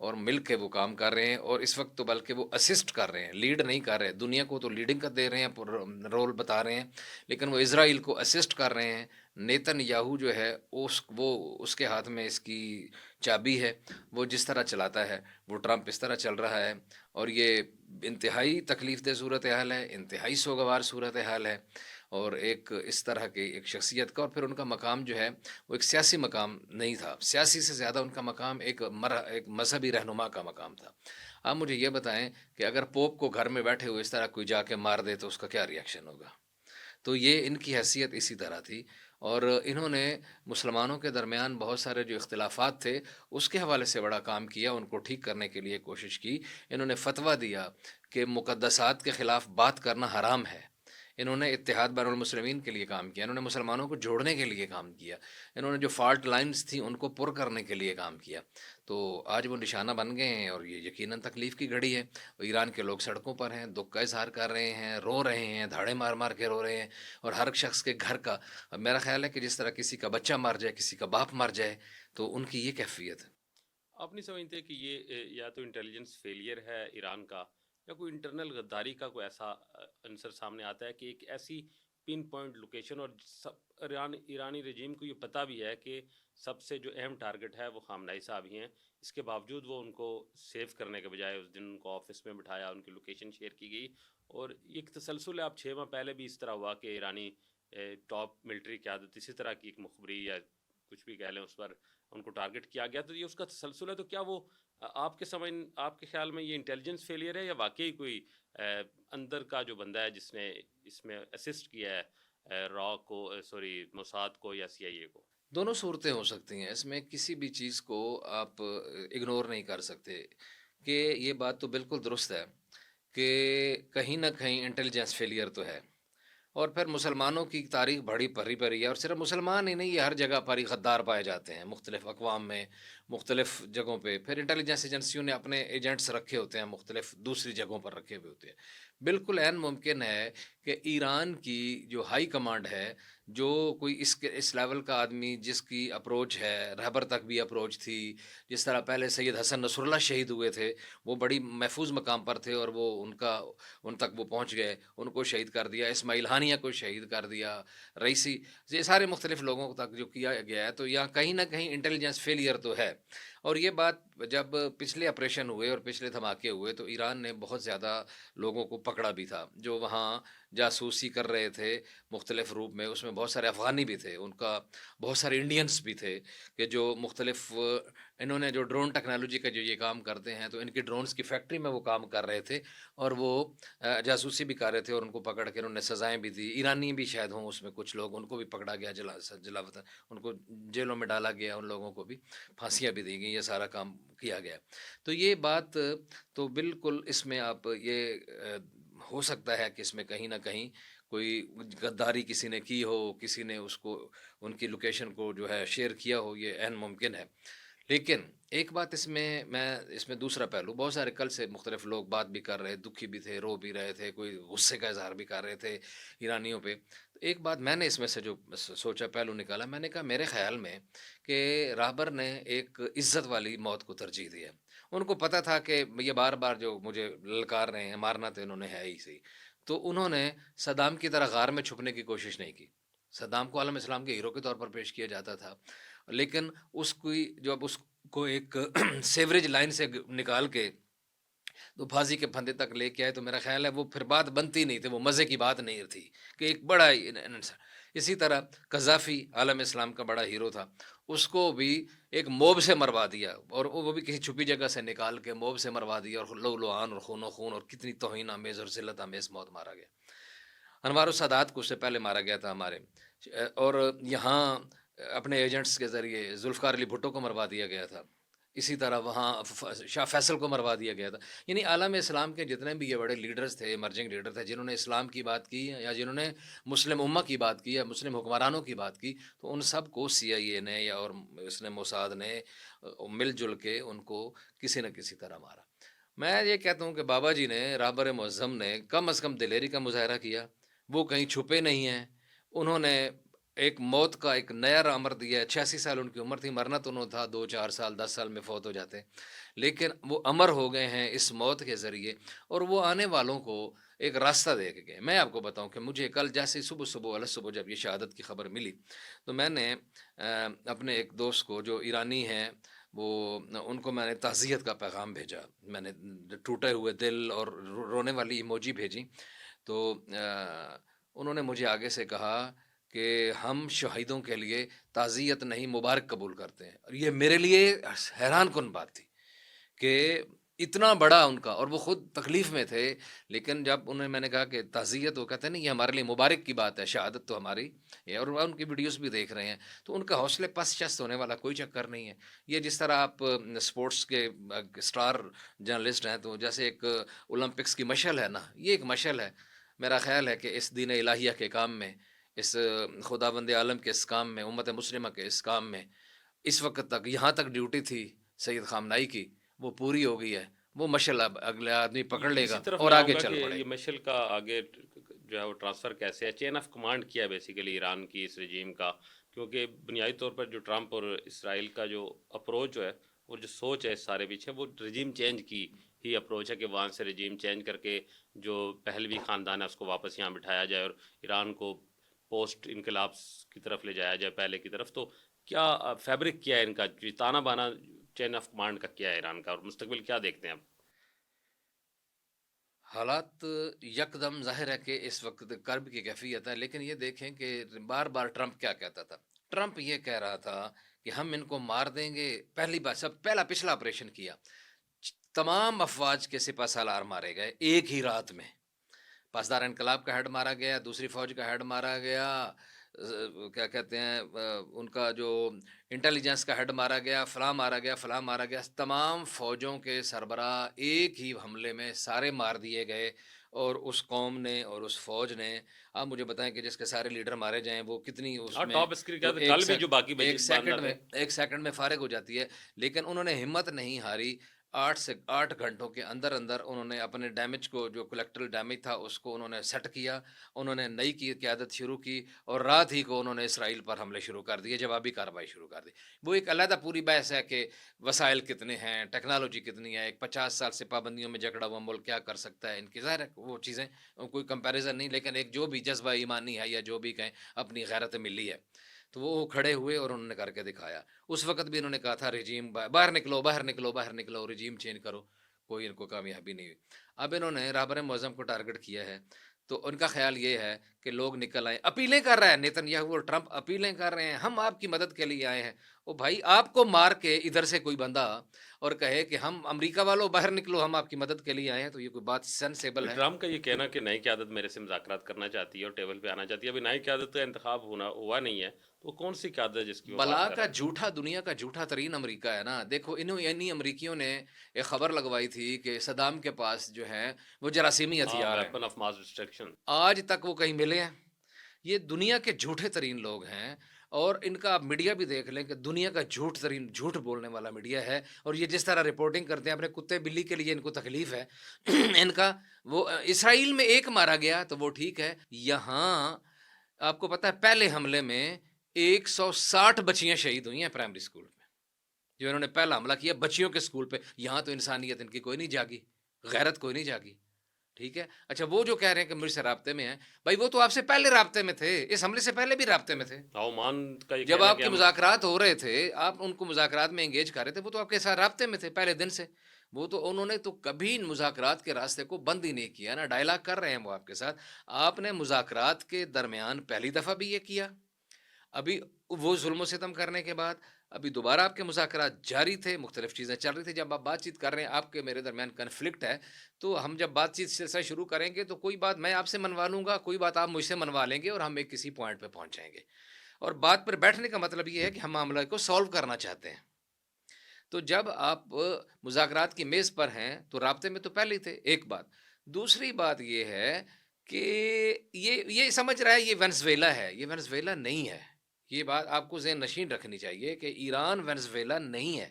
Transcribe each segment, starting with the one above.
اور مل کے وہ کام کر رہے ہیں، اور اس وقت تو بلکہ وہ اسسٹ کر رہے ہیں، لیڈ نہیں کر رہے، دنیا کو تو لیڈنگ کا دے رہے ہیں، رول بتا رہے ہیں، لیکن وہ اسرائیل کو اسسٹ کر رہے ہیں۔ نیتن یاہو جو ہے وہ اس کے ہاتھ میں اس کی چابی ہے، وہ جس طرح چلاتا ہے وہ ٹرمپ اس طرح چل رہا ہے، اور یہ انتہائی تکلیف دہ صورتحال ہے، انتہائی سوگوار صورتحال ہے، اور ایک اس طرح کی ایک شخصیت کا، اور پھر ان کا مقام جو ہے وہ ایک سیاسی مقام نہیں تھا، سیاسی سے زیادہ ان کا مقام ایک مذہبی رہنما کا مقام تھا۔ آپ مجھے یہ بتائیں کہ اگر پوپ کو گھر میں بیٹھے ہوئے اس طرح کوئی جا کے مار دے تو اس کا کیا ری ایکشن ہوگا؟ تو یہ ان کی حیثیت اسی طرح تھی، اور انہوں نے مسلمانوں کے درمیان بہت سارے جو اختلافات تھے اس کے حوالے سے بڑا کام کیا، ان کو ٹھیک کرنے کے لیے کوشش کی۔ انہوں نے فتویٰ دیا کہ مقدسات کے خلاف بات کرنا حرام ہے، انہوں نے اتحاد بین المسلمین کے لیے کام کیا، انہوں نے مسلمانوں کو جوڑنے کے لیے کام کیا، انہوں نے جو فالٹ لائنز تھیں ان کو پر کرنے کے لیے کام کیا۔ تو آج وہ نشانہ بن گئے ہیں، اور یہ یقیناً تکلیف کی گھڑی ہے۔ ایران کے لوگ سڑکوں پر ہیں، دکھ کا اظہار کر رہے ہیں، رو رہے ہیں، دھاڑے مار مار کے رو رہے ہیں، اور ہر شخص کے گھر کا، میرا خیال ہے کہ جس طرح کسی کا بچہ مر جائے، کسی کا باپ مر جائے، تو ان کی یہ کیفیت ہے۔ آپ نہیں سمجھتے کہ یہ یا تو انٹیلیجنس فیلئر ہے ایران کا، یا کوئی انٹرنل غداری کا کوئی ایسا عنصر سامنے آتا ہے کہ ایک ایسی پن پوائنٹ لوکیشن، اور ایرانی رجیم کو یہ پتہ بھی ہے کہ سب سے جو اہم ٹارگٹ ہے وہ خامنہئی صاحب ہی ہیں، اس کے باوجود وہ ان کو سیو کرنے کے بجائے اس دن ان کو آفس میں بٹھایا، ان کی لوکیشن شیئر کی گئی، اور ایک تسلسل ہے۔ اب 6 ماہ پہلے بھی اس طرح ہوا کہ ایرانی ٹاپ ملٹری قیادت اسی طرح کی ایک مخبری یا کچھ بھی کہہ لیں اس پر ان کو ٹارگٹ کیا گیا، تو یہ اس کا تسلسل ہے۔ تو کیا وہ آپ کے خیال میں یہ انٹیلیجنس فیلئر ہے، یا واقعی کوئی اندر کا جو بندہ ہے جس نے اس میں اسسٹ کیا ہے را کو، سوری موساد کو یا سی آئی اے کو؟ دونوں صورتیں ہو سکتی ہیں، اس میں کسی بھی چیز کو آپ اگنور نہیں کر سکتے، کہ یہ بات تو بالکل درست ہے کہ کہیں نہ کہیں انٹیلیجنس فیلئر تو ہے، اور پھر مسلمانوں کی تاریخ بڑی بھری ہے، اور صرف مسلمان ہی نہیں، یہ ہر جگہ پر ہی غدار پائے جاتے ہیں، مختلف اقوام میں، مختلف جگہوں پہ، پھر انٹیلیجنس ایجنسیوں نے اپنے ایجنٹس رکھے ہوتے ہیں، مختلف دوسری جگہوں پر رکھے ہوئے ہوتے ہیں۔ بالکل عین ممکن ہے کہ ایران کی جو ہائی کمانڈ ہے، جو کوئی اس لیول کا آدمی جس کی اپروچ ہے، رہبر تک بھی اپروچ تھی، جس طرح پہلے سید حسن نصر اللہ شہید ہوئے تھے، وہ بڑی محفوظ مقام پر تھے، اور وہ ان تک وہ پہنچ گئے، ان کو شہید کر دیا، اسماعیل ہانیہ کو شہید کر دیا، رئیسی، یہ سارے مختلف لوگوں تک جو کیا گیا ہے، تو یہاں کہیں نہ کہیں انٹیلیجنس فیلئر تو ہے۔ اور یہ بات جب پچھلے آپریشن ہوئے اور پچھلے دھماکے ہوئے تو ایران نے بہت زیادہ لوگوں کو پکڑا بھی تھا جو وہاں جاسوسی کر رہے تھے مختلف روپ میں، اس میں بہت سارے افغانی بھی تھے، ان کا بہت سارے انڈینس بھی تھے، کہ جو مختلف انہوں نے جو ڈرون ٹیکنالوجی کا جو یہ کام کرتے ہیں، تو ان کی ڈرونز کی فیکٹری میں وہ کام کر رہے تھے، اور وہ جاسوسی بھی کر رہے تھے، اور ان کو پکڑ کے انہوں نے سزائیں بھی دی، ایرانی بھی شاید ہوں اس میں کچھ لوگ، ان کو بھی پکڑا گیا، جلاوطن ان کو جیلوں میں ڈالا گیا، ان لوگوں کو بھی پھانسیاں بھی دی گئیں، یہ سارا کام کیا گیا۔ تو یہ بات تو بالکل اس میں آپ یہ ہو سکتا ہے کہ اس میں کہیں نہ کہیں کوئی غداری کسی نے کی ہو، کسی نے اس کو ان کی لوکیشن کو جو ہے شیئر کیا ہو، یہ عین ممکن ہے۔ لیکن ایک بات اس میں دوسرا پہلو، بہت سارے کل سے مختلف لوگ بات بھی کر رہے، دکھی بھی تھے، رو بھی رہے تھے، کوئی غصے کا اظہار بھی کر رہے تھے ایرانیوں پہ۔ ایک بات میں نے اس میں سے جو سوچا پہلو نکالا، میں نے کہا میرے خیال میں کہ رہبر نے ایک عزت والی موت کو ترجیح دی ہے۔ ان کو پتہ تھا کہ یہ بار بار جو مجھے للکار رہے ہیں، مارنا تو انہوں نے ہے ہی صحیح، تو انہوں نے صدام کی طرح غار میں چھپنے کی کوشش نہیں کی۔ صدام کو عالم اسلام کے ہیرو کے طور پر پیش کیا جاتا تھا، لیکن جب اس کو ایک سیوریج لائن سے نکال کے تو پھانسی کے پھندے تک لے کے آئے، تو میرا خیال ہے وہ پھر بات بنتی نہیں تھی، وہ مزے کی بات نہیں تھی کہ ایک بڑا اسی طرح قذافی عالم اسلام کا بڑا ہیرو تھا، اس کو بھی ایک موب سے مروا دیا، اور وہ بھی کسی چھپی جگہ سے نکال کے موب سے مروا دیا، اور لو لوہان اور خون و خون اور کتنی توہین آمیز اور ذلت آمیز موت مارا گیا۔ انوار السادات کو اس سے پہلے مارا گیا تھا ہمارے، اور یہاں اپنے ایجنٹس کے ذریعے ذوالفقار علی بھٹو کو مروا دیا گیا تھا، اسی طرح وہاں شاہ فیصل کو مروا دیا گیا تھا۔ یعنی عالم اسلام کے جتنے بھی یہ بڑے لیڈرز تھے، ایمرجنگ لیڈر تھے، جنہوں نے اسلام کی بات کی یا جنہوں نے مسلم امہ کی بات کی یا مسلم حکمرانوں کی بات کی، تو ان سب کو سی آئی اے نے یا اور اس نے موساد نے مل جل کے ان کو کسی نہ کسی طرح مارا۔ میں یہ کہتا ہوں کہ بابا جی نے، رہبر معظم نے کم از کم دلیری کا مظاہرہ کیا، وہ کہیں چھپے نہیں ہیں، انہوں نے ایک موت کا ایک نیا امر دیا ہے. 86 سال ان کی عمر تھی, مرنا تو انہوں تھا 2-4 سال 10 سال میں فوت ہو جاتے, لیکن وہ امر ہو گئے ہیں اس موت کے ذریعے, اور وہ آنے والوں کو ایک راستہ دے کے گئے. میں آپ کو بتاؤں کہ مجھے کل جیسے صبح جب یہ شہادت کی خبر ملی تو میں نے اپنے ایک دوست کو جو ایرانی ہیں وہ ان کو میں نے تعزیت کا پیغام بھیجا. میں نے ٹوٹے ہوئے دل اور رونے والی ایموجی بھیجی. تو انہوں نے مجھے آگے سے کہا کہ ہم شہیدوں کے لیے تعزیت نہیں مبارک قبول کرتے ہیں. اور یہ میرے لیے حیران کن بات تھی کہ اتنا بڑا ان کا, اور وہ خود تکلیف میں تھے, لیکن جب انہیں میں نے کہا کہ تعزیت, وہ کہتے ہیں نہیں یہ ہمارے لیے مبارک کی بات ہے, شہادت تو ہماری ہے. اور ان کی ویڈیوز بھی دیکھ رہے ہیں تو ان کا حوصلے پست شست ہونے والا کوئی چکر نہیں ہے. یہ جس طرح آپ اسپورٹس کے اسٹار جرنلسٹ ہیں تو جیسے ایک اولمپکس کی مشعل ہے نا, یہ ایک مشعل ہے. میرا خیال ہے کہ اس دین الہیہ کے کام میں, اس خداوند عالم کے اس کام میں, امت مسلمہ کے اس کام میں, اس وقت تک یہاں تک ڈیوٹی تھی سید خامنائی کی, وہ پوری ہو گئی ہے. وہ مشعل اب اگلے آدمی پکڑ لے اسی گا طرف اور میں آؤں آگے گا چل کہ پڑے یہ گا. مشل کا آگے جو ہے وہ ٹرانسفر کیسے ہے, چین آف کمانڈ کیا ہے بیسیکلی ایران کی اس رجیم کا, کیونکہ بنیادی طور پر جو ٹرمپ اور اسرائیل کا جو اپروچ جو ہے وہ جو سوچ ہے اس سارے پیچھے, وہ رجیم چینج کی ہی اپروچ ہے کہ وہاں سے رجیم چینج کر کے جو پہلوی خاندان ہے اس کو واپس یہاں بٹھایا جائے اور ایران کو پوسٹ انقلاب کی طرف لے جایا جائے پہلے کی طرف. تو کیا فیبرک کیا ہے ان کا, تانا بانا چین آف کمانڈ کا کیا ہے ایران کا, اور مستقبل کیا دیکھتے ہیں اب؟ حالات یکدم ظاہر ہے کہ اس وقت کرب کی کیفیت ہے, لیکن یہ دیکھیں کہ بار بار ٹرمپ کیا کہتا تھا. ٹرمپ یہ کہہ رہا تھا کہ ہم ان کو مار دیں گے. پہلی بار پچھلا آپریشن کیا, تمام افواج کے سپہ سالار مارے گئے ایک ہی رات میں. پاسدار انقلاب کا ہیڈ مارا گیا, دوسری فوج کا ہیڈ مارا گیا, کیا کہتے ہیں ان کا جو انٹیلیجنس کا ہیڈ مارا گیا, فلاں مارا گیا, فلاں مارا گیا. تمام فوجوں کے سربراہ ایک ہی حملے میں سارے مار دیے گئے. اور اس قوم نے اور اس فوج نے, آپ مجھے بتائیں کہ جس کے سارے لیڈر مارے جائیں وہ کتنی اس اور میں, ٹاپ اسکرین جو کیا تھا کل بھی جو باقی ایک باندھنا سیکنڈ تھے. میں 1 سیکنڈ میں فارغ ہو جاتی ہے. لیکن انہوں نے ہمت نہیں ہاری. 8 گھنٹوں کے اندر انہوں نے اپنے ڈیمیج کو, جو کولیکٹرل ڈیمیج تھا اس کو انہوں نے سیٹ کیا. انہوں نے نئی کی قیادت شروع کی اور رات ہی کو انہوں نے اسرائیل پر حملے شروع کر دیے, جوابی کارروائی شروع کر دی. وہ ایک علیحدہ پوری بحث ہے کہ وسائل کتنے ہیں, ٹیکنالوجی کتنی ہے, ایک 50 سال سے پابندیوں میں جکڑا ہوا ملک کیا کر سکتا ہے. ان کی ظاہر ہے وہ چیزیں کوئی کمپیریزن نہیں, لیکن ایک جو بھی جذبہ ایمانی ہے یا جو بھی کہیں اپنی غیرت ملی ہے, تو وہ کھڑے ہوئے اور انہوں نے کر کے دکھایا. اس وقت بھی انہوں نے کہا تھا رجیم باہر نکلو, باہر نکلو, باہر نکلو, رجیم چینج کرو, کوئی ان کو کامیابی نہیں ہوئی. اب انہوں نے رہبر معظم کو ٹارگٹ کیا ہے, تو ان کا خیال یہ ہے کہ لوگ نکل آئیں. اپیلیں کر رہا ہے نیتن یاہو اور ٹرمپ, اپیلیں کر رہے ہیں ہم آپ کی مدد کے لیے آئے ہیں. او بھائی, آپ کو مار کے ادھر سے کوئی بندہ اور کہے کہ ہم امریکہ والوں باہر نکلو, ہم آپ کی مدد کے لیے آئے ہیں, تو یہ کوئی بات سینسیبل ہے؟ ٹرمپ کا یہ کہنا کہ نئی قیادت میرے سے مذاکرات کرنا چاہتی ہے اور ٹیبل پہ آنا چاہتی ہے, ابھی نئی قیادت کا انتخاب ہوا نہیں ہے, تو کون سی قیادت ہے جس کی وہ بات بلا کر کا رہے ہیں؟ جھوٹا, دنیا کا جھوٹا ترین امریکہ ہے نا. دیکھو انہیں امریکیوں نے ایک خبر لگوائی تھی کہ صدام کے پاس جو ہے وہ جراثیمی ہاں, ہتھیار ہیں, ویپن آف ماس ڈسٹرکشن. آج تک وہ کہیں ملے ہیں. یہ دنیا کے جھوٹے ترین لوگ ہیں, اور ان کا آپ میڈیا بھی دیکھ لیں کہ دنیا کا جھوٹ ترین جھوٹ بولنے والا میڈیا ہے. اور یہ جس طرح رپورٹنگ کرتے ہیں اپنے کتے بلی کے لیے ان کو تکلیف ہے ان کا. وہ اسرائیل میں ایک مارا گیا تو وہ ٹھیک ہے, یہاں آپ کو پتا ہے پہلے حملے میں 160 بچیاں شہید ہوئی ہیں پرائمری اسکول میں, جو انہوں نے پہلا حملہ کیا بچیوں کے اسکول پہ. یہاں تو انسانیت ان کی کوئی نہیں جاگی, غیرت کوئی نہیں جاگی. ٹھیک ہے, اچھا وہ جو کہہ رہے ہیں کہ مجھ سے رابطے میں ہیں, بھائی وہ تو آپ سے پہلے رابطے میں تھے, اس حملے سے پہلے بھی رابطے میں تھے. عمان کا یہ جب کہنا ہے آپ کہ کے ہم مذاکرات ہو رہے تھے, آپ ان کو مذاکرات میں انگیج کر رہے تھے, وہ تو آپ کے ساتھ رابطے میں تھے پہلے دن سے. وہ تو انہوں نے تو کبھی ان مذاکرات کے راستے کو بند ہی نہیں کیا نا, ڈائلاگ کر رہے ہیں وہ آپ کے ساتھ. آپ نے مذاکرات کے درمیان پہلی دفعہ بھی یہ کیا, ابھی وہ ظلم و ستم کرنے کے بعد ابھی دوبارہ آپ کے مذاکرات جاری تھے, مختلف چیزیں چل رہی تھی. جب آپ بات چیت کر رہے ہیں, آپ کے میرے درمیان کنفلکٹ ہے, تو ہم جب بات چیت سلسلہ شروع کریں گے تو کوئی بات میں آپ سے منوا لوں گا, کوئی بات آپ مجھ سے منوا لیں گے, اور ہم ایک کسی پوائنٹ پہ پہنچ جائیں گے. اور بات پر بیٹھنے کا مطلب یہ ہے کہ ہم معاملہ کو سالو کرنا چاہتے ہیں. تو جب آپ مذاکرات کی میز پر ہیں تو رابطے میں تو پہلے ہی تھے, ایک بات. دوسری بات یہ ہے کہ یہ سمجھ رہا ہے یہ وینزویلا ہے, یہ وینزویلا نہیں ہے. یہ بات آپ کو ذہن نشین رکھنی چاہیے کہ ایران وینزویلا نہیں ہے.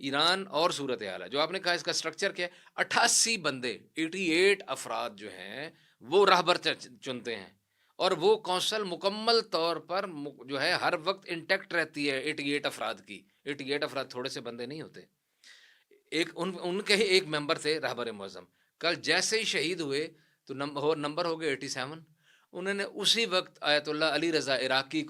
ایران اور صورت حال ہے جو آپ نے کہا, اس کا سٹرکچر کیا ہے. 88 بندے 88 افراد جو ہیں وہ راہبر چنتے ہیں, اور وہ کونسل مکمل طور پر جو ہے ہر وقت انٹیکٹ رہتی ہے 88 افراد کی. 88 افراد تھوڑے سے بندے نہیں ہوتے. ان کے ہی ایک ممبر تھے رہبر معظم, کل جیسے ہی شہید ہوئے تو نمبر ہو گئے 87. انہوں نے اسی وقت آیت اللہ علی رضا عرافی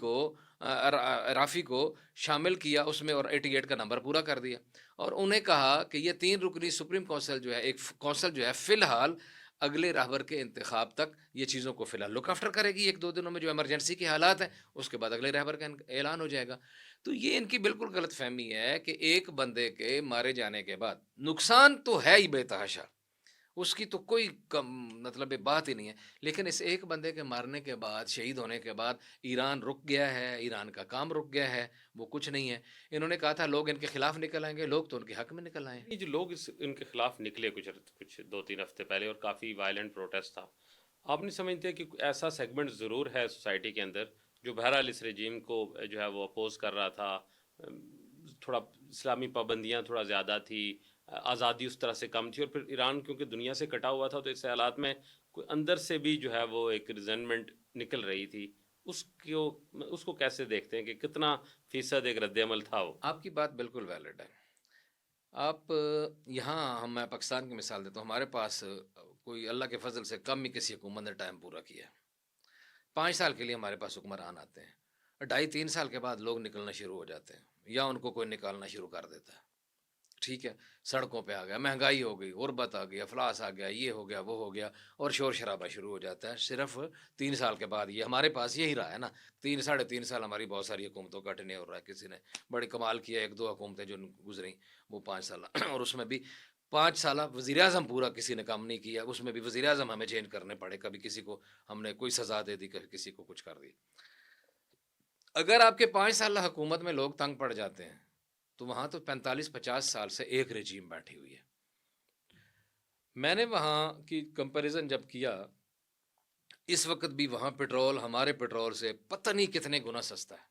کو شامل کیا اس میں اور 88 کا نمبر پورا کر دیا, اور انہیں کہا کہ یہ 3 رکنی سپریم کونسل جو ہے, ایک کونسل جو ہے فی الحال اگلے رہبر کے انتخاب تک یہ چیزوں کو فی الحال لک آفٹر کرے گی. 1-2 دنوں میں جو ایمرجنسی کے حالات ہیں اس کے بعد اگلے رہبر کا اعلان ہو جائے گا. تو یہ ان کی بالکل غلط فہمی ہے کہ ایک بندے کے مارے جانے کے بعد نقصان تو ہے ہی بے تحاشا, اس کی تو کوئی مطلب بات ہی نہیں ہے, لیکن اس ایک بندے کے مارنے کے بعد, شہید ہونے کے بعد ایران رک گیا ہے, ایران کا کام رک گیا ہے, وہ کچھ نہیں ہے. انہوں نے کہا تھا لوگ ان کے خلاف نکل آئیں گے, لوگ تو ان کے حق میں نکل آئے. یہ جو لوگ ان کے خلاف نکلے کچھ 2-3 ہفتے پہلے اور کافی وائلنٹ پروٹیسٹ تھا, آپ نہیں سمجھتے کہ ایسا سیگمنٹ ضرور ہے سوسائٹی کے اندر جو بہرحال اس رجیم کو جو ہے وہ اپوز کر رہا تھا, تھوڑا اسلامی پابندیاں تھوڑا زیادہ تھی, آزادی اس طرح سے کم تھی, اور پھر ایران کیونکہ دنیا سے کٹا ہوا تھا تو اس حالات میں کوئی اندر سے بھی جو ہے وہ ایک ریزنمنٹ نکل رہی تھی. اس کو کیسے دیکھتے ہیں کہ کتنا فیصد ایک رد عمل تھا وہ؟ آپ کی بات بالکل ویلڈ ہے. آپ یہاں میں پاکستان کی مثال دیتا ہوں, ہمارے پاس کوئی اللہ کے فضل سے کم ہی کسی حکومت نے ٹائم پورا کیا. 5 سال کے لیے ہمارے پاس حکمران آتے ہیں, 2.5-3 سال کے بعد لوگ نکلنا شروع ہو جاتے ہیں, یا ان کو کوئی نکالنا شروع کر دیتا ہے. ٹھیک ہے, سڑکوں پہ آ گیا, مہنگائی ہو گئی, غربت آ گئی, افلاس آ گیا, یہ ہو گیا, وہ ہو گیا, اور شور شرابہ شروع ہو جاتا ہے صرف 3 سال کے بعد. یہ ہمارے پاس یہی رہا ہے نا, 3-3.5 سال ہماری بہت ساری حکومتوں کا ٹنے ہو رہا ہے. کسی نے بڑے کمال کیا, 1-2 حکومتیں جو گزریں وہ 5 سال, اور اس میں بھی 5 سال وزیر اعظم پورا کسی نے کام نہیں کیا, اس میں بھی وزیر اعظم ہمیں چینج کرنے پڑے, کبھی کسی کو ہم نے کوئی سزا دے دی, کبھی کسی کو کچھ کر دی. اگر آپ کے 5 سال حکومت میں لوگ تنگ پڑ جاتے ہیں تو وہاں تو 45-50 سال سے ایک رجیم بیٹھی ہوئی ہے. میں نے وہاں کی کمپیریزن جب کیا, اس وقت بھی وہاں پیٹرول ہمارے پیٹرول سے پتہ نہیں کتنے گنا سستا ہے,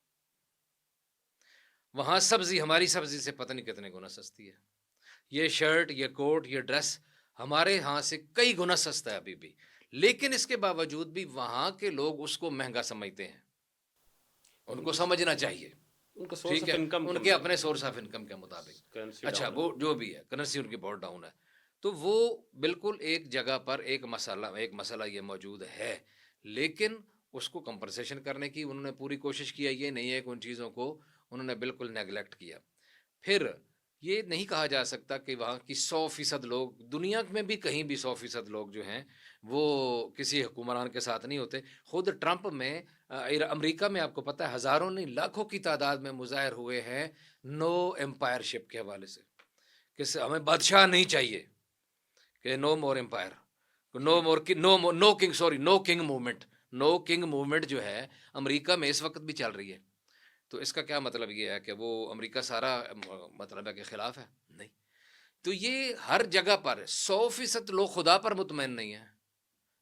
وہاں سبزی ہماری سبزی سے پتہ نہیں کتنے گنا سستی ہے, یہ شرٹ, یہ کوٹ, یہ ڈریس ہمارے ہاں سے کئی گنا سستا ہے ابھی بھی, لیکن اس کے باوجود بھی وہاں کے لوگ اس کو مہنگا سمجھتے ہیں. ان کو سمجھنا چاہیے, ان کا سورس ٹھیک آف ہے, انکم ان کے اپنے سورس آف انکم کے مطابق. اچھا, وہ جو بھی ہے, کرنسی ان کی بہت ڈاؤن ہے, تو وہ بالکل ایک جگہ پر ایک مسئلہ یہ موجود ہے, لیکن اس کو کمپنسیشن کرنے کی انہوں نے پوری کوشش کی ہے. یہ نہیں ہے کہ ان چیزوں کو انہوں نے بالکل نیگلیکٹ کیا. پھر یہ نہیں کہا جا سکتا کہ وہاں کی 100% لوگ, دنیا میں بھی کہیں بھی 100% لوگ جو ہیں وہ کسی حکمران کے ساتھ نہیں ہوتے. خود ٹرمپ میں امریکہ میں آپ کو پتہ ہے ہزاروں نہیں لاکھوں کی تعداد میں مظاہر ہوئے ہیں نو امپائر شپ کے حوالے سے, کہ ہمیں بادشاہ نہیں چاہیے, کہ نو مور امپائر, نو کنگ موومنٹ. نو کنگ موومنٹ جو ہے امریکہ میں اس وقت بھی چل رہی ہے. تو اس کا کیا مطلب یہ ہے کہ وہ امریکہ سارا مطلب ہے کہ خلاف ہے؟ نہیں. تو یہ ہر جگہ پر 100% لوگ خدا پر مطمئن نہیں ہیں.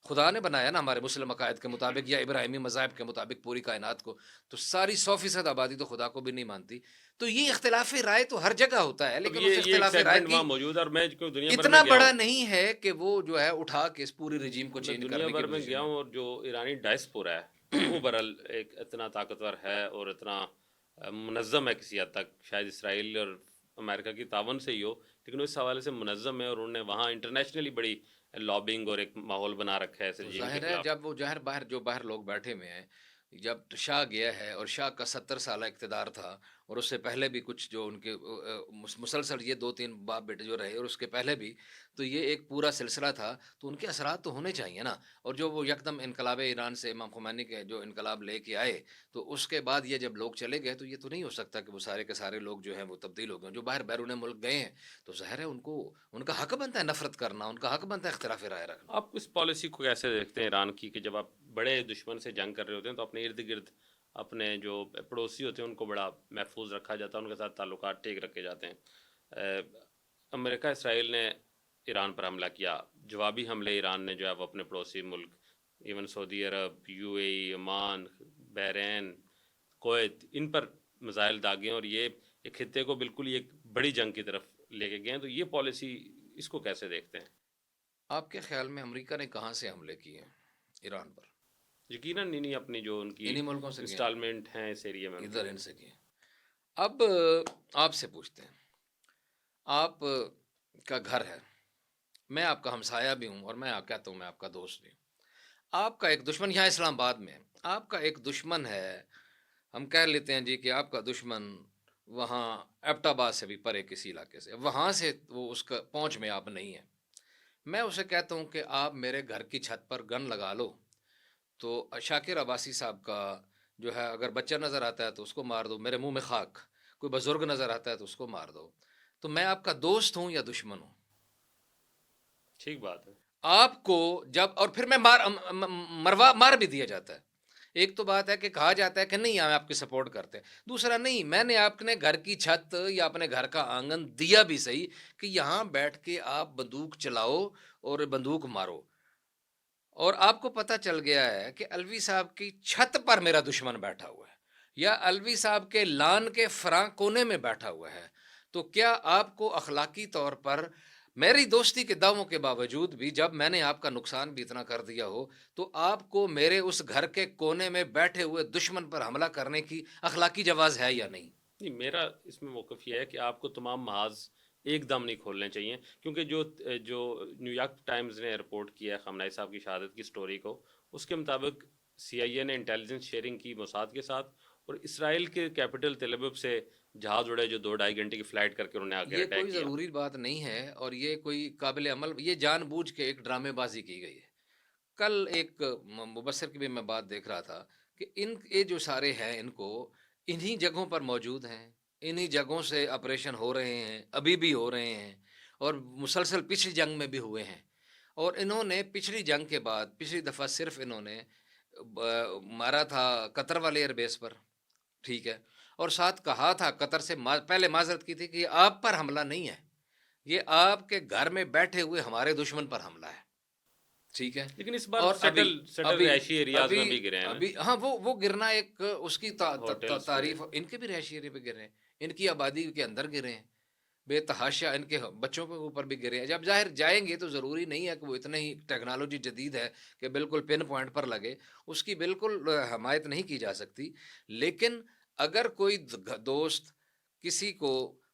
خدا نے بنایا نا ہمارے مسلم عقائد کے مطابق یا ابراہیمی مذاہب کے مطابق پوری کائنات کو, تو ساری 100% آبادی تو خدا کو بھی نہیں مانتی. تو یہ اختلاف رائے تو ہر جگہ ہوتا ہے, لیکن اس یہ ایک اختلاف رائے سیگمنٹ وہاں کی موجود ہے, اور میں دنیا بھر اتنا میں گیا بڑا ہوں, نہیں ہے کہ وہ جو ہے اٹھا کے اس پوری رجیم کو میں چینج دنیا کرنے کی بھر میں پوزیشن گیا میں. ہوں, اور جو ایرانی ڈائسپورا ہے وہ برحال ایک اتنا طاقتور ہے اور اتنا منظم ہے کسی حد تک, شاید اسرائیل اور امریکہ کی تعاون سے ہی ہو, لیکن اس حوالے سے منظم ہے, اور انہوں نے وہاں انٹرنیشنلی بڑی لابنگ اور ایک ماحول بنا رکھا ہے اس تو رجیم کے ظاہر ہے خلاف. جب وہ باہر لوگ بیٹھے ہوئے ہیں, جب شاہ گیا ہے اور شاہ کا 70 سالہ اقتدار تھا, اور اس سے پہلے بھی کچھ جو ان کے مسلسل یہ 2-3 باپ بیٹے جو رہے, اور اس کے پہلے بھی, تو یہ ایک پورا سلسلہ تھا, تو ان کے اثرات تو ہونے چاہیے نا. اور جو وہ یکدم انقلاب ایران سے امام خمینی کے جو انقلاب لے کے آئے, تو اس کے بعد یہ جب لوگ چلے گئے, تو یہ تو نہیں ہو سکتا کہ وہ سارے کے سارے لوگ جو ہیں وہ تبدیل ہو گئے. جو باہر بیرون ملک گئے ہیں تو ظاہر ہے ان کا حق بنتا ہے نفرت کرنا, ان کا حق بنتا ہے اختلاف رائے رکھنا. آپ اس پالیسی کو کیسے دیکھتے ہیں ایران کی, کہ جب آپ بڑے دشمن سے جنگ کر رہے ہوتے ہیں تو اپنے ارد گرد اپنے جو پڑوسی ہوتے ہیں ان کو بڑا محفوظ رکھا جاتا ہے, ان کے ساتھ تعلقات ٹھیک رکھے جاتے ہیں. امریکہ اسرائیل نے ایران پر حملہ کیا, جوابی حملے ایران نے جو ہے وہ اپنے پڑوسی ملک, even Saudi Arab, U A E, Oman, Bahrain, Kuwait, ان پر میزائل داغے, اور یہ ایک خطے کو بالکل ہی ایک بڑی جنگ کی طرف لے کے گئے ہیں. تو یہ پالیسی اس کو کیسے دیکھتے ہیں؟ آپ کے خیال میں امریکہ نے کہاں سے حملے کیے ہیں ایران پر؟ یقیناً انہیں اپنی جو ان کی انہی ملکوں سے کیا انسٹالمنٹ ہیں اس ایریے میں ادھر ان سے کیا. اب آپ سے پوچھتے ہیں، آپ کا گھر ہے، میں آپ کا ہمسایہ بھی ہوں، اور میں آپ کہتا ہوں میں آپ کا دوست بھی ہوں. آپ کا ایک دشمن یہاں اسلام آباد میں ہے، آپ کا ایک دشمن ہے، ہم کہہ لیتے ہیں جی کہ آپ کا دشمن وہاں ایبٹ آباد سے بھی پرے کسی علاقے سے، وہاں سے وہ اس کا پہنچ میں آپ نہیں ہیں. میں اسے کہتا ہوں کہ آپ میرے گھر کی چھت پر گن لگا لو، تو شاکر عباسی صاحب کا جو ہے اگر بچہ نظر آتا ہے تو اس کو مار دو، میرے منہ میں خاک. کوئی بزرگ نظر آتا ہے تو اس کو مار دو. تو میں آپ کا دوست ہوں یا دشمن ہوں؟ ٹھیک بات ہے. آپ کو جب اور پھر میں مار بھی دیا جاتا ہے. ایک تو بات ہے کہ کہا جاتا ہے کہ نہیں ہم آپ کی سپورٹ کرتے ہیں، دوسرا نہیں، میں نے آپ نے گھر کی چھت یا اپنے گھر کا آنگن دیا بھی صحیح کہ یہاں بیٹھ کے آپ بندوق چلاؤ اور بندوق مارو. اور آپ کو پتہ چل گیا ہے کہ الوی صاحب کی چھت پر میرا دشمن بیٹھا ہوا ہے یا الوی صاحب کے لان کے فراں کونے میں بیٹھا ہوا ہے، تو کیا آپ کو اخلاقی طور پر میری دوستی کے دعووں کے باوجود بھی جب میں نے آپ کا نقصان بھی اتنا کر دیا ہو تو آپ کو میرے اس گھر کے کونے میں بیٹھے ہوئے دشمن پر حملہ کرنے کی اخلاقی جواز ہے یا نہیں؟ نہیں، میرا اس میں موقف یہ ہے کہ آپ کو تمام محاذ ایک دم نہیں کھولنے چاہیے، کیونکہ جو نیو یارک ٹائمز نے رپورٹ کیا ہے خامنہ ای صاحب کی شہادت کی سٹوری کو، اس کے مطابق سی آئی اے نے انٹیلیجنس شیئرنگ کی موساد کے ساتھ، اور اسرائیل کے کیپٹل تل ابیب سے جہاز اڑے جو 2-2.5 گھنٹے کی فلائٹ کر کے انہوں نے آ کے یہ کوئی اٹیک کیا. ضروری بات نہیں ہے اور یہ کوئی قابل عمل، یہ جان بوجھ کے ایک ڈرامے بازی کی گئی ہے. کل ایک مبصر کی بھی میں بات دیکھ رہا تھا کہ یہ جو سارے ہیں ان کو انہی جگہوں پر موجود ہیں، انہی جگہوں سے آپریشن ہو رہے ہیں، ابھی بھی ہو رہے ہیں، اور مسلسل پچھلی جنگ میں بھی ہوئے ہیں. اور انہوں نے پچھلی جنگ کے بعد پچھلی دفعہ صرف انہوں نے مارا تھا قطر والے ایئر بیس پر، ٹھیک ہے، اور ساتھ کہا تھا قطر سے پہلے معذرت کی تھی کہ یہ آپ پر حملہ نہیں ہے، یہ آپ کے گھر میں بیٹھے ہوئے ہمارے دشمن پر حملہ ہے. ٹھیک ہے. لیکن اس بار اور ابھی سٹل ابھی رہائشی ایریاز ابھی میں بھی گرے ہیں نا، ابھی ہاں وہ گرنا ایک اس کی ہوٹلز پہ. تعریف، ان کے بھی رہائشی ایرے پہ گرے ہیں، ان کی آبادی کے اندر گرے ہیں، بے تحاشا ان کے بچوں کے اوپر بھی گرے ہیں. جب ظاہر جائیں گے تو ضروری نہیں ہے کہ وہ اتنے ہی ٹیکنالوجی جدید ہے کہ بالکل پن پوائنٹ پر لگے، اس کی بالکل حمایت نہیں کی جا سکتی. لیکن اگر کوئی دوست کسی کو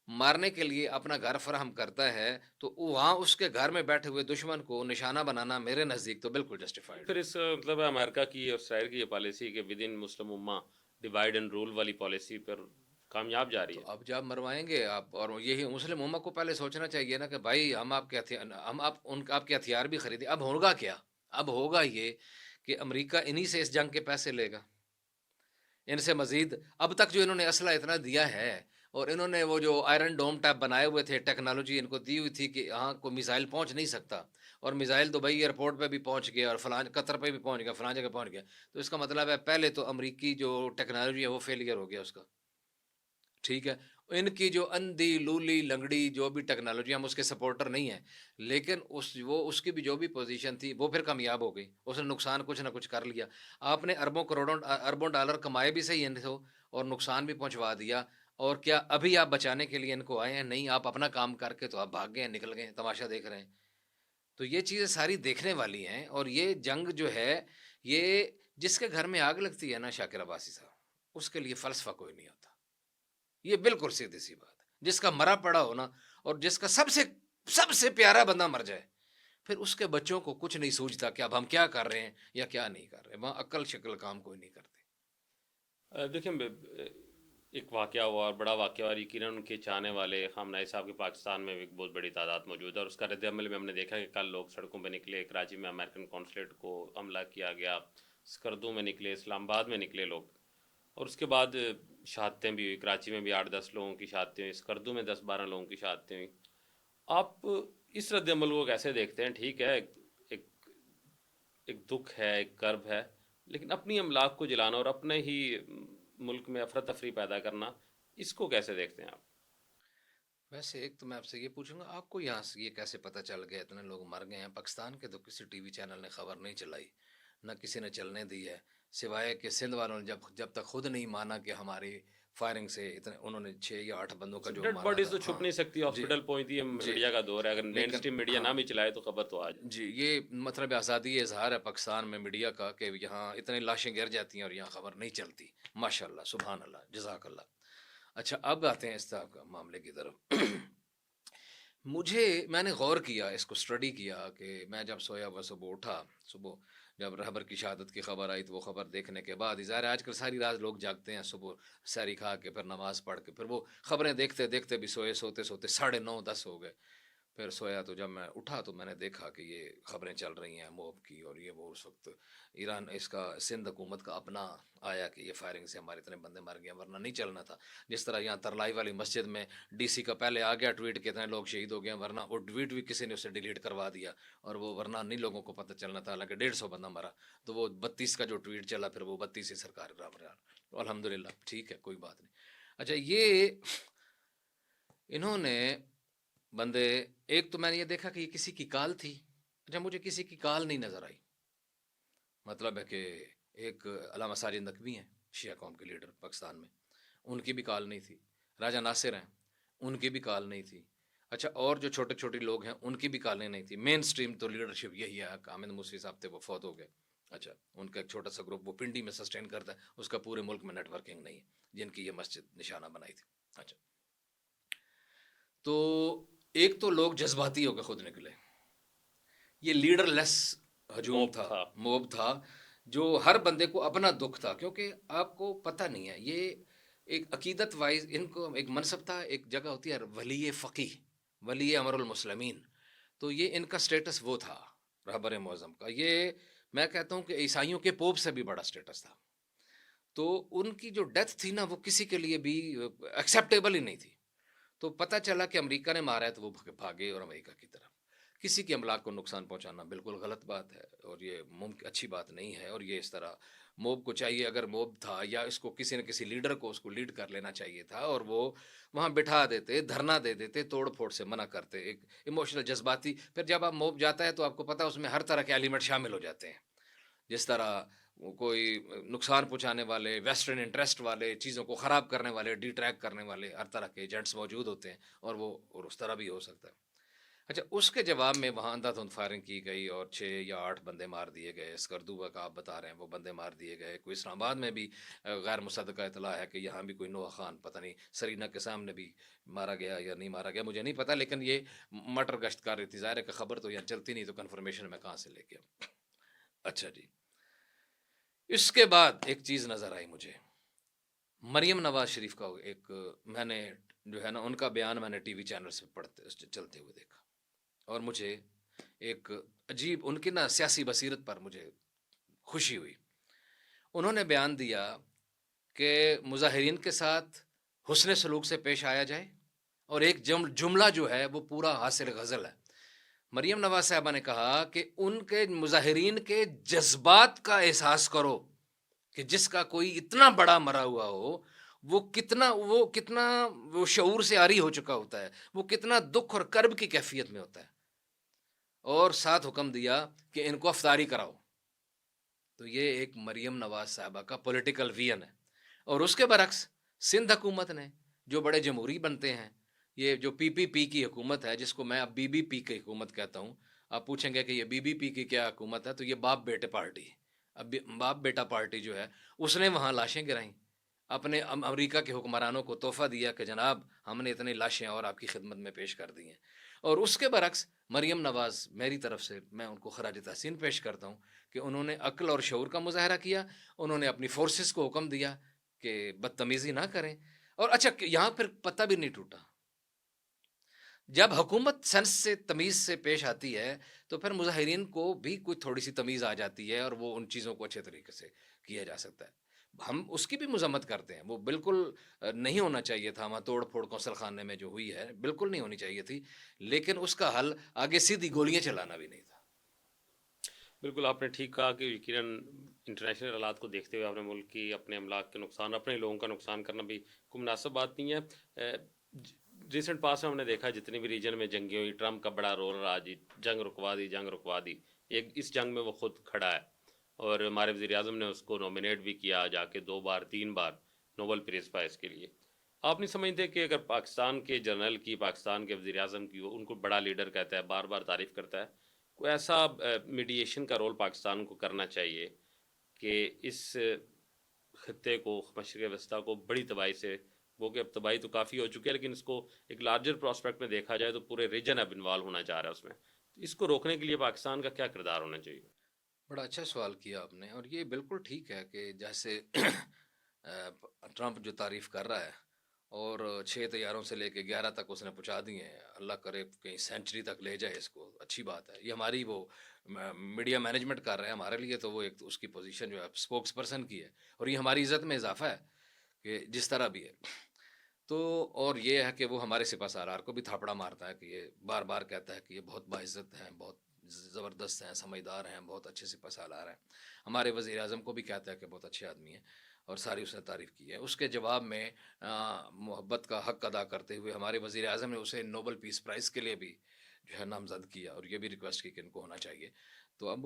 مارنے کے لیے اپنا گھر فراہم کرتا ہے تو وہاں اس کے گھر میں بیٹھے ہوئے دشمن کو نشانہ بنانا میرے نزدیک تو بالکل جسٹیفائڈ پھر ہے. اس مطلب امریکہ کی اور اسرائیل کی یہ پالیسی کہ ود ان مسلم امہ ڈیوائڈ اینڈ رول والی پالیسی پر کامیاب جا رہی تو ہے. اب جب مروائیں گے آپ، اور یہی مسلم امت کو پہلے سوچنا چاہیے نا کہ بھائی ہم آپ کے آپ کے ہتھیار بھی خریدے. اب ہوگا کیا؟ اب ہوگا یہ کہ امریکہ انہی سے اس جنگ کے پیسے لے گا، ان سے مزید. اب تک جو انہوں نے اسلحہ اتنا دیا ہے، اور انہوں نے وہ جو آئرن ڈوم ٹائپ بنائے ہوئے تھے، ٹیکنالوجی ان کو دی ہوئی تھی کہ ہاں کوئی میزائل پہنچ نہیں سکتا، اور میزائل دبئی ایئرپورٹ پہ بھی پہنچ گیا اور فلاں قطر پہ بھی پہنچ گیا، فلاں جگہ پہنچ گیا. تو اس کا مطلب ہے پہلے تو امریکی جو ٹیکنالوجی ہے وہ فیلئر ہو گیا اس کا. ٹھیک ہے. ان کی جو اندھی لولی لنگڑی جو بھی ٹیکنالوجی، ہم اس کے سپورٹر نہیں ہیں، لیکن اس کی بھی جو بھی پوزیشن تھی وہ پھر کامیاب ہو گئی، اس نے نقصان کچھ نہ کچھ کر لیا. آپ نے اربوں کروڑوں اربوں ڈالر کمائے بھی صحیح ہیں تو، اور نقصان بھی پہنچوا دیا. اور کیا ابھی آپ بچانے کے لیے ان کو آئے ہیں؟ نہیں، آپ اپنا کام کر کے تو آپ بھاگ گئے ہیں، نکل گئے ہیں، تماشا دیکھ رہے ہیں. تو یہ چیزیں ساری دیکھنے والی ہیں. اور یہ جنگ جو ہے، یہ جس کے گھر میں آگ لگتی ہے نا شاکر عباسی صاحب، اس کے لیے فلسفہ کوئی نہیں ہوتا. یہ بالکل سیدھی سی بات ہے. جس کا مرا پڑا ہونا، اور جس کا سب سے پیارا بندہ مر جائے، پھر اس کے بچوں کو کچھ نہیں سوچتا کہ اب ہم کیا کر رہے ہیں یا کیا نہیں کر رہے. وہاں عقل شکل کام کوئی نہیں کرتے. دیکھیں ایک واقعہ ہوا اور بڑا واقعہ، اور یقیناً ان کے چاہنے والے خامنہ ای صاحب کے پاکستان میں بھی ایک بہت بڑی تعداد موجود ہے، اور اس کا رد عمل میں ہم نے دیکھا کہ کل لوگ سڑکوں پہ نکلے. کراچی میں امریکن کونسلیٹ کو حملہ کیا گیا، سکردو میں نکلے، اسلام آباد میں نکلے لوگ، اور اس کے بعد شہادتیں بھی ہوئی. کراچی میں بھی 8-10 لوگوں کی شہادتیں ہوئی، سکردو میں 10-12 لوگوں کی شہادتیں ہوئی. آپ اس رد عمل کو کیسے دیکھتے ہیں؟ ٹھیک ہے، ایک ایک دکھ ہے، ایک کرب ہے، لیکن اپنی املاک کو جلانا اور اپنے ہی ملک میں افراتفری پیدا کرنا، اس کو کیسے دیکھتے ہیں آپ؟ ویسے ایک تو میں آپ سے یہ پوچھوں گا، آپ کو یہاں سے یہ کیسے پتہ چل گیا اتنے لوگ مر گئے ہیں؟ پاکستان کے تو کسی ٹی وی چینل نے خبر نہیں چلائی، نہ کسی نے چلنے دی ہے، سوائے کہ سندھ والوں نے جب تک خود نہیں مانا کہ ہماری فائرنگ سے اتنے انہوں نے 6 یا 8 بندوں کا جو ڈیڈ مارا باڈیز تھا. تو چھپ ہاں نہیں سکتی, جی ہاسپٹل پہنچتی ہے, جی میڈیا کا دور ہے, اگر مین لیکن اسٹریم میڈیا ہاں نہ بھی چلائے تو خبر تو آ جائے. جی یہ مطلب آزادی اظہار ہے پاکستان میں میڈیا کا کہ یہاں اتنے لاشیں گر جاتی ہیں اور یہاں خبر نہیں چلتی. ماشاء اللہ, سبحان اللہ, جزاک اللہ. اچھا اب آتے ہیں اس طرح کا معاملے کی طرف. میں نے غور کیا, اس کو اسٹڈی کیا کہ میں جب سویا ہوا صبح اٹھا, صبح جب رہبر کی شہادت کی خبر آئی تو وہ خبر دیکھنے کے بعد ظاہر آج کل ساری رات لوگ جاگتے ہیں, صبح سحری کھا کے پھر نماز پڑھ کے پھر وہ خبریں دیکھتے دیکھتے بھی سوتے 9:30 10 ہو گئے. پھر سویا تو جب میں اٹھا تو میں نے دیکھا کہ یہ خبریں چل رہی ہیں موب کی, اور یہ وہ اس وقت ایران اس کا سندھ حکومت کا اپنا آیا کہ یہ فائرنگ سے ہمارے اتنے بندے مر گئے, ورنہ نہیں چلنا تھا. جس طرح یہاں ترلائی والی مسجد میں ڈی سی کا پہلے آ گیا ٹویٹ کہ اتنے لوگ شہید ہو گئے, ورنہ وہ ٹویٹ بھی کسی نے اسے ڈیلیٹ کروا دیا, اور وہ ورنہ نہیں لوگوں کو پتہ چلنا تھا, حالانکہ 150 بندہ مرا. تو وہ 32 کا جو ٹویٹ چلا پھر وہ 32 ہی سرکار تو الحمد للہ ٹھیک ہے, کوئی بات نہیں. اچھا یہ انہوں نے بندے, ایک تو میں نے یہ دیکھا کہ یہ کسی کی کال تھی. اچھا مجھے کسی کی کال نہیں نظر آئی. مطلب ہے کہ ایک علامہ ساجد نقوی ہیں شیعہ قوم کے لیڈر پاکستان میں, ان کی بھی کال نہیں تھی. راجہ ناصر ہیں, ان کی بھی کال نہیں تھی. اچھا اور جو چھوٹے چھوٹے لوگ ہیں ان کی بھی کالیں نہیں تھی. مین سٹریم تو لیڈرشپ یہی ہے, حامد موسوی صاحب تھے وہ فوت ہو گئے. اچھا ان کا ایک چھوٹا سا گروپ وہ پنڈی میں سسٹین کرتا ہے, اس کا پورے ملک میں نیٹ ورکنگ نہیں ہے, جن کی یہ مسجد نشانہ بنائی تھی. اچھا تو ایک تو لوگ جذباتی ہو کے خود نکلے, یہ لیڈر لیس ہجوم تھا, موب تھا, جو ہر بندے کو اپنا دکھ تھا. کیونکہ آپ کو پتہ نہیں ہے, یہ ایک عقیدت وائز ان کو ایک منصب تھا, ایک جگہ ہوتی ہے ولی فقیہ, ولی امر المسلمین, تو یہ ان کا سٹیٹس وہ تھا رہبر معظم کا. یہ میں کہتا ہوں کہ عیسائیوں کے پوپ سے بھی بڑا سٹیٹس تھا. تو ان کی جو ڈیتھ تھی نا وہ کسی کے لیے بھی ایکسیپٹیبل ہی نہیں تھی. تو پتہ چلا کہ امریکہ نے مارا ہے تو وہ بھاگے اور امریکہ کی طرف. کسی کے املاک کو نقصان پہنچانا بالکل غلط بات ہے, اور یہ اچھی بات نہیں ہے. اور یہ اس طرح موب کو چاہیے, اگر موب تھا یا اس کو کسی نہ کسی لیڈر کو اس کو لیڈ کر لینا چاہیے تھا, اور وہ وہاں بٹھا دیتے, دھرنا دے دیتے, توڑ پھوڑ سے منع کرتے. ایک ایموشنل جذباتی, پھر جب آپ موب جاتا ہے تو آپ کو پتہ اس میں ہر طرح کے ایلیمنٹ شامل ہو جاتے ہیں. جس طرح کوئی نقصان پہنچانے والے, ویسٹرن انٹرسٹ والے, چیزوں کو خراب کرنے والے, ڈی ٹریک کرنے والے, ہر طرح کے ایجنٹس موجود ہوتے ہیں, اور اس طرح بھی ہو سکتا ہے. اچھا اس کے جواب میں وہاں اندھا دھند فائرنگ کی گئی اور 6 یا 8 بندے مار دیے گئے. اسکردوبا کا آپ بتا رہے ہیں وہ بندے مار دیے گئے. کوئی اسلام آباد میں بھی غیر مصدقہ اطلاع ہے کہ یہاں بھی کوئی نوح خان, پتہ نہیں سرینا کے سامنے بھی مارا گیا یا نہیں مارا گیا, مجھے نہیں پتہ, لیکن یہ مٹر گشت کر رہی تھی. ظاہر ہے کہ خبر تو یہاں چلتی نہیں, تو کنفرمیشن میں کہاں سے لے کے. اچھا جی, اس کے بعد ایک چیز نظر آئی مجھے, مریم نواز شریف کا ایک, میں نے جو ہے نا ان کا بیان میں نے ٹی وی چینل سے چلتے ہوئے دیکھا, اور مجھے ایک عجیب ان کی نا سیاسی بصیرت پر مجھے خوشی ہوئی. انہوں نے بیان دیا کہ مظاہرین کے ساتھ حسن سلوک سے پیش آیا جائے, اور ایک جملہ جو ہے وہ پورا حاصل غزل ہے. مریم نواز صاحبہ نے کہا کہ ان کے مظاہرین کے جذبات کا احساس کرو, کہ جس کا کوئی اتنا بڑا مرا ہوا ہو, وہ کتنا شعور سے عاری ہو چکا ہوتا ہے, وہ کتنا دکھ اور کرب کی کیفیت میں ہوتا ہے. اور ساتھ حکم دیا کہ ان کو افطاری کراؤ. تو یہ ایک مریم نواز صاحبہ کا پولیٹیکل ویژن ہے. اور اس کے برعکس سندھ حکومت نے, جو بڑے جمہوری بنتے ہیں, یہ جو پی پی پی کی حکومت ہے, جس کو میں اب بی بی پی کی حکومت کہتا ہوں. آپ پوچھیں گے کہ یہ بی بی پی کی کیا حکومت ہے, تو یہ باپ بیٹے پارٹی. اب باپ بیٹا پارٹی جو ہے اس نے وہاں لاشیں گرائیں, اپنے امریکہ کے حکمرانوں کو تحفہ دیا کہ جناب ہم نے اتنی لاشیں اور آپ کی خدمت میں پیش کر دی ہیں. اور اس کے برعکس مریم نواز, میری طرف سے میں ان کو خراج تحسین پیش کرتا ہوں کہ انہوں نے عقل اور شعور کا مظاہرہ کیا. انہوں نے اپنی فورسز کو حکم دیا کہ بدتمیزی نہ کریں. اور اچھا یہاں پھر پتہ بھی نہیں ٹوٹا, جب حکومت سینس سے تمیز سے پیش آتی ہے تو پھر مظاہرین کو بھی کوئی تھوڑی سی تمیز آ جاتی ہے, اور وہ ان چیزوں کو اچھے طریقے سے کیا جا سکتا ہے. ہم اس کی بھی مذمت کرتے ہیں, وہ بالکل نہیں ہونا چاہیے تھا. وہاں توڑ پھوڑ قوصل خانے میں جو ہوئی ہے بالکل نہیں ہونی چاہیے تھی, لیکن اس کا حل آگے سیدھی گولیاں چلانا بھی نہیں تھا. بالکل آپ نے ٹھیک کہا کہ یقیناً انٹرنیشنل حالات کو دیکھتے ہوئے اپنے ملک کی, اپنے املاک کے نقصان, اپنے لوگوں کا نقصان کرنا بھی کوئی مناسب بات نہیں ہے. ریسنٹ پاس میں ہم نے دیکھا جتنی بھی ریجن میں جنگیں ہوئی, ٹرمپ کا بڑا رول رہا, جی جنگ رکوا دی. اس جنگ میں وہ خود کھڑا ہے, اور ہمارے وزیر اعظم نے اس کو نومینیٹ بھی کیا جا کے 2 بار 3 بار. نوبل پریز پایا اس کے لیے. آپ نہیں سمجھتے کہ اگر پاکستان کے جنرل کی، پاکستان کے وزیر اعظم کی، ان کو بڑا لیڈر کہتا ہے، بار بار تعریف کرتا ہے، کوئی ایسا میڈیشن کا رول پاکستان کو کرنا چاہیے کہ اس خطے کو، مشرق وسطیٰ کو بڑی تباہی سے، وہ کہ اب تباہی تو کافی ہو چکی ہے لیکن اس کو ایک لارجر پراسپیکٹ میں دیکھا جائے تو پورے ریجن اب انوالو ہونا چاہ رہا ہے اس میں، اس کو روکنے کے لیے پاکستان کا کیا کردار ہونا چاہیے؟ بڑا اچھا سوال کیا آپ نے، اور یہ بالکل ٹھیک ہے کہ جیسے ٹرمپ جو تعریف کر رہا ہے اور 6 طیاروں سے لے کے 11 تک اس نے پہنچا دیے ہیں، اللہ کرے کہیں سینچری تک لے جائے اس کو، اچھی بات ہے. یہ ہماری وہ میڈیا مینجمنٹ کر رہے ہیں، ہمارے لیے تو وہ ایک اس کی پوزیشن جو ہے اسپوکس پرسن کی ہے، اور یہ ہماری عزت میں اضافہ ہے کہ جس طرح بھی ہے. تو اور یہ ہے کہ وہ ہمارے سپہ سالار کو بھی تھاپڑا مارتا ہے کہ یہ بار بار کہتا ہے کہ یہ بہت باعزت ہیں، بہت زبردست ہیں، سمجھدار ہیں، بہت اچھے سپہ سالار ہیں. ہمارے وزیر اعظم کو بھی کہتا ہے کہ بہت اچھے آدمی ہیں، اور ساری اس نے تعریف کی ہے. اس کے جواب میں محبت کا حق ادا کرتے ہوئے ہمارے وزیر اعظم نے اسے نوبل پیس پرائز کے لیے بھی جو ہے نامزد کیا، اور یہ بھی ریکویسٹ کی کہ ان کو ہونا چاہیے. تو اب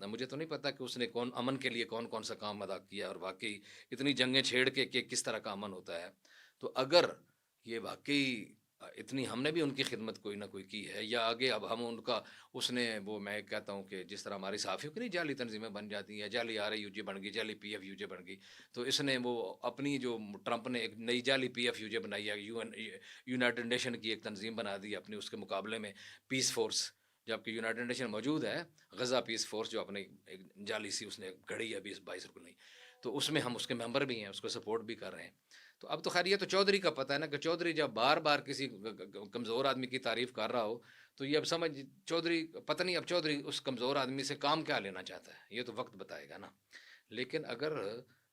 مجھے تو نہیں پتا کہ اس نے امن کے لیے کون کون سا کام ادا کیا، اور واقعی اتنی جنگیں چھیڑ کے کہ کس طرح کا امن ہوتا ہے. تو اگر یہ واقعی اتنی ہم نے بھی ان کی خدمت کوئی نہ کوئی کی ہے، یا آگے اب ہم ان کا، اس نے وہ، میں کہتا ہوں کہ جس طرح ہماری صحافیوں کی نہیں جعلی تنظیمیں بن جاتی ہیں، جعلی RIUJ بن گئی، جعلی PFUJ بن گئی، تو اس نے وہ اپنی جو ٹرمپ نے ایک نئی جعلی PFUJ بنائی ہے، یونائٹڈ نیشن کی ایک تنظیم بنا دی اپنی، اس کے مقابلے میں پیس فورس، جبکہ یونائٹڈ نیشن موجود ہے، غزہ پیس فورس جو اپنی ایک جعلی سی اس نے گھڑی ہے 20-22 رکنی، تو اس میں ہم اس کے ممبر بھی ہیں، اس کو سپورٹ بھی کر رہے ہیں. تو اب تو خیر یہ تو چودھری کا پتہ ہے نا، کہ چودھری جب بار بار کسی کمزور آدمی کی تعریف کر رہا ہو تو یہ اب سمجھ چودھری، پتہ نہیں اب چودھری اس کمزور آدمی سے کام کیا لینا چاہتا ہے، یہ تو وقت بتائے گا نا. لیکن اگر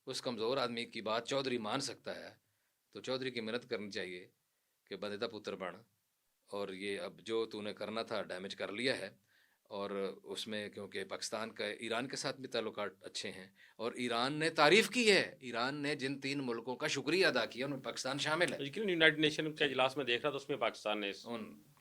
اس کمزور آدمی کی بات چودھری مان سکتا ہے تو چودھری کی محنت کرنی چاہیے کہ بندیدہ پتر بن، اور یہ اب جو تو نے کرنا تھا ڈیمیج کر لیا ہے. اور اس میں کیونکہ پاکستان کا ایران کے ساتھ بھی تعلقات اچھے ہیں، اور ایران نے تعریف کی ہے، ایران نے جن 3 ملکوں کا شکریہ ادا کیا ان میں پاکستان شامل ہے. لیکن یونائٹڈ نیشن کے اجلاس میں دیکھ رہا تھا، اس میں پاکستان نے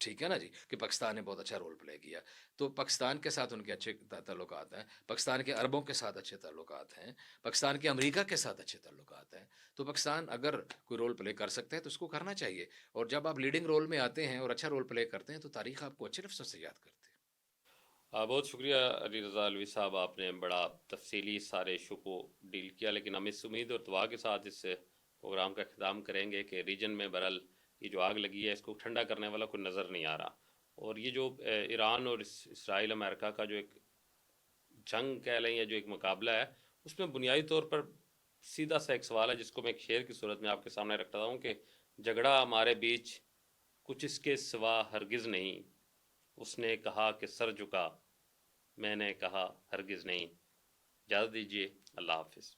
ٹھیک ہے نا جی، کہ پاکستان نے بہت اچھا رول پلے کیا. تو پاکستان کے ساتھ ان کے اچھے تعلقات ہیں، پاکستان کے عربوں کے ساتھ اچھے تعلقات ہیں، پاکستان کے امریکہ کے ساتھ اچھے تعلقات ہیں. تو پاکستان اگر کوئی رول پلے کر سکتا ہے تو اس کو کرنا چاہیے. اور جب آپ لیڈنگ رول میں آتے ہیں اور اچھا رول پلے کرتے ہیں تو تاریخ آپ کو اچھے لفظوں سے یاد کرتے ہیں. بہت شکریہ علی رضا علوی صاحب، آپ نے بڑا تفصیلی سارے ایشو کو ڈیل کیا، لیکن ہم اس امید اور دعا کے ساتھ اس پروگرام کا اختتام کریں گے کہ ریجن میں برل یہ جو آگ لگی ہے اس کو ٹھنڈا کرنے والا کوئی نظر نہیں آ رہا. اور یہ جو ایران اور اسرائیل امریکہ کا جو ایک جنگ کہہ لیں یا جو ایک مقابلہ ہے، اس میں بنیادی طور پر سیدھا سا ایک سوال ہے جس کو میں ایک شعر کی صورت میں آپ کے سامنے رکھتا ہوں کہ جھگڑا ہمارے بیچ کچھ اس کے سوا ہرگز نہیں، اس نے کہا کہ سر جھکا، میں نے کہا ہرگز نہیں. اجازت دیجیے، اللہ حافظ.